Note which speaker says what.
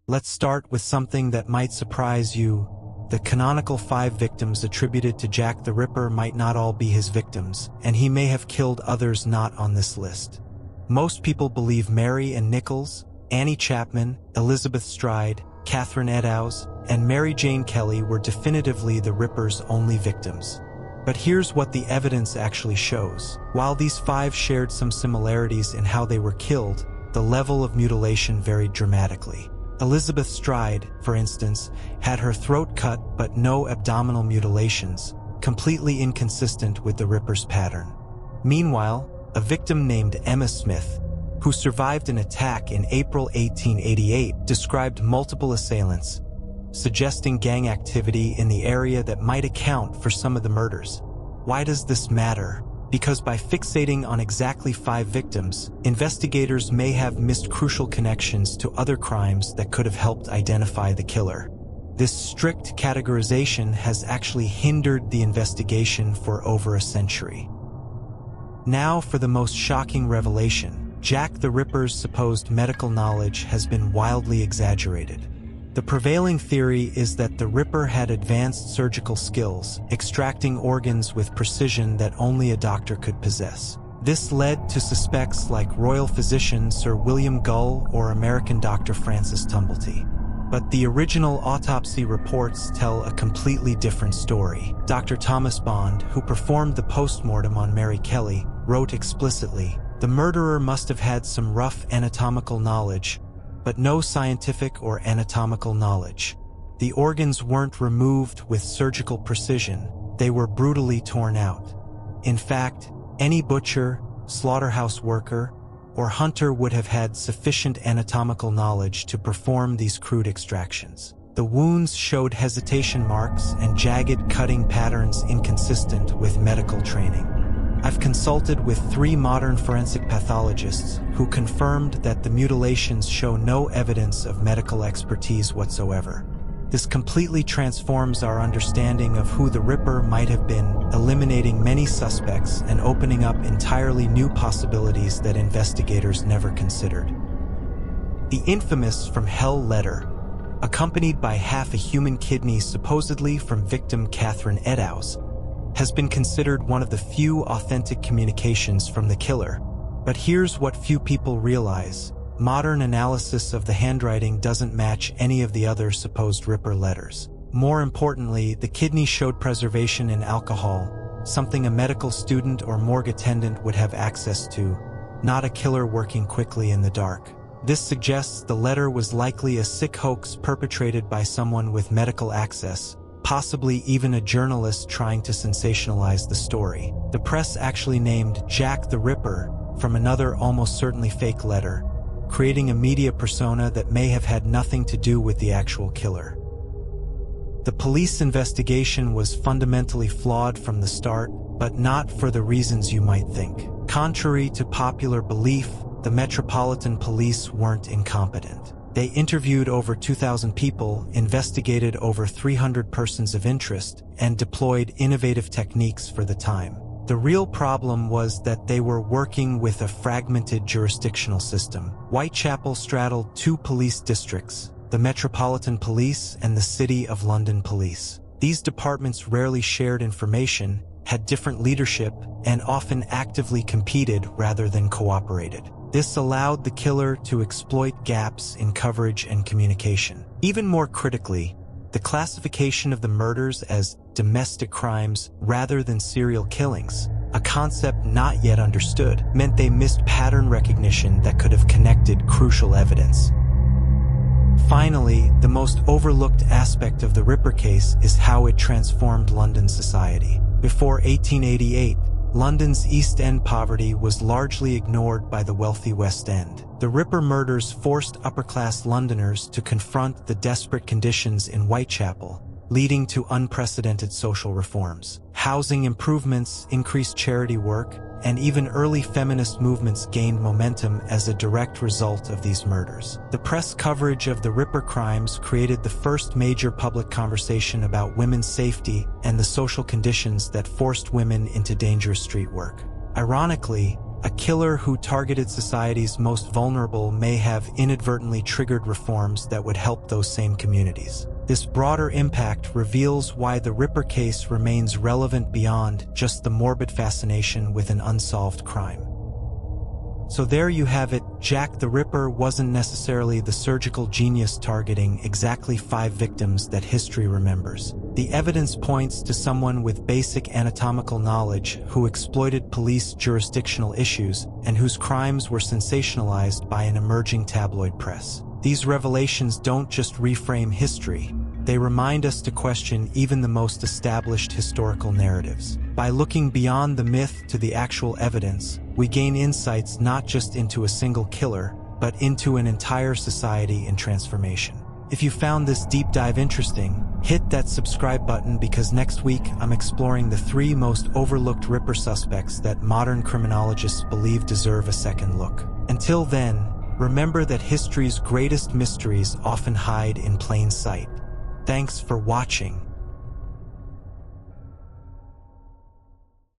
Speaker 1: Let's start with something that might surprise you. The canonical 5 victims attributed to Jack the Ripper might not all be his victims, and he may have killed others not on this list. Most people believe Mary and Nichols, Annie Chapman, Elizabeth Stride, Catherine Eddowes, and Mary Jane Kelly were definitively the Ripper's only victims. But here's what the evidence actually shows. While these 5 shared some similarities in how they were killed, the level of mutilation varied dramatically. Elizabeth Stride, for instance, had her throat cut but no abdominal mutilations, completely inconsistent with the Ripper's pattern. Meanwhile, a victim named Emma Smith, who survived an attack in April 1888, described multiple assailants, suggesting gang activity in the area that might account for some of the murders. Why does this matter? Because by fixating on exactly 5 victims, investigators may have missed crucial connections to other crimes that could have helped identify the killer. This strict categorization has actually hindered the investigation for over a century. Now for the most shocking revelation. Jack the Ripper's supposed medical knowledge has been wildly exaggerated. The prevailing theory is that the Ripper had advanced surgical skills, extracting organs with precision that only a doctor could possess. This led to suspects like royal physician Sir William Gull or American Dr. Francis Tumblety. But the original autopsy reports tell a completely different story. Dr. Thomas Bond, who performed the postmortem on Mary Kelly, wrote explicitly, "The murderer must have had some rough anatomical knowledge, but no scientific or anatomical knowledge. The organs weren't removed with surgical precision, they were brutally torn out. In fact, any butcher, slaughterhouse worker, or hunter would have had sufficient anatomical knowledge to perform these crude extractions. The wounds showed hesitation marks and jagged cutting patterns inconsistent with medical training. I've consulted with 3 modern forensic pathologists who confirmed that the mutilations show no evidence of medical expertise whatsoever. This completely transforms our understanding of who the Ripper might have been, eliminating many suspects and opening up entirely new possibilities that investigators never considered." The infamous From Hell letter, accompanied by half a human kidney supposedly from victim Catherine Eddowes, has been considered one of the few authentic communications from the killer. But here's what few people realize. Modern analysis of the handwriting doesn't match any of the other supposed Ripper letters. More importantly, the kidney showed preservation in alcohol, something a medical student or morgue attendant would have access to, not a killer working quickly in the dark. This suggests the letter was likely a sick hoax perpetrated by someone with medical access, possibly even a journalist trying to sensationalize the story. The press actually named Jack the Ripper from another almost certainly fake letter, creating a media persona that may have had nothing to do with the actual killer. The police investigation was fundamentally flawed from the start, but not for the reasons you might think. Contrary to popular belief, the Metropolitan Police weren't incompetent. They interviewed over 2,000 people, investigated over 300 persons of interest, and deployed innovative techniques for the time. The real problem was that they were working with a fragmented jurisdictional system. Whitechapel straddled 2 police districts, the Metropolitan Police and the City of London Police. These departments rarely shared information, had different leadership, and often actively competed rather than cooperated. This allowed the killer to exploit gaps in coverage and communication. Even more critically, the classification of the murders as domestic crimes rather than serial killings, a concept not yet understood, meant they missed pattern recognition that could have connected crucial evidence. Finally, the most overlooked aspect of the Ripper case is how it transformed London society. Before 1888, London's East End poverty was largely ignored by the wealthy West End. The Ripper murders forced upper-class Londoners to confront the desperate conditions in Whitechapel, leading to unprecedented social reforms. Housing improvements, increased charity work, and even early feminist movements gained momentum as a direct result of these murders. The press coverage of the Ripper crimes created the first major public conversation about women's safety and the social conditions that forced women into dangerous street work. Ironically, A killer who targeted society's most vulnerable may have inadvertently triggered reforms that would help those same communities. This broader impact reveals why the Ripper case remains relevant beyond just the morbid fascination with an unsolved crime. So there you have it. Jack the Ripper wasn't necessarily the surgical genius targeting exactly 5 victims that history remembers. The evidence points to someone with basic anatomical knowledge who exploited police jurisdictional issues and whose crimes were sensationalized by an emerging tabloid press. These revelations don't just reframe history, they remind us to question even the most established historical narratives. By looking beyond the myth to the actual evidence, we gain insights not just into a single killer, but into an entire society in transformation. If you found this deep dive interesting, hit that subscribe button because next week I'm exploring the 3 most overlooked Ripper suspects that modern criminologists believe deserve a second look. Until then, remember that history's greatest mysteries often hide in plain sight. Thanks for watching.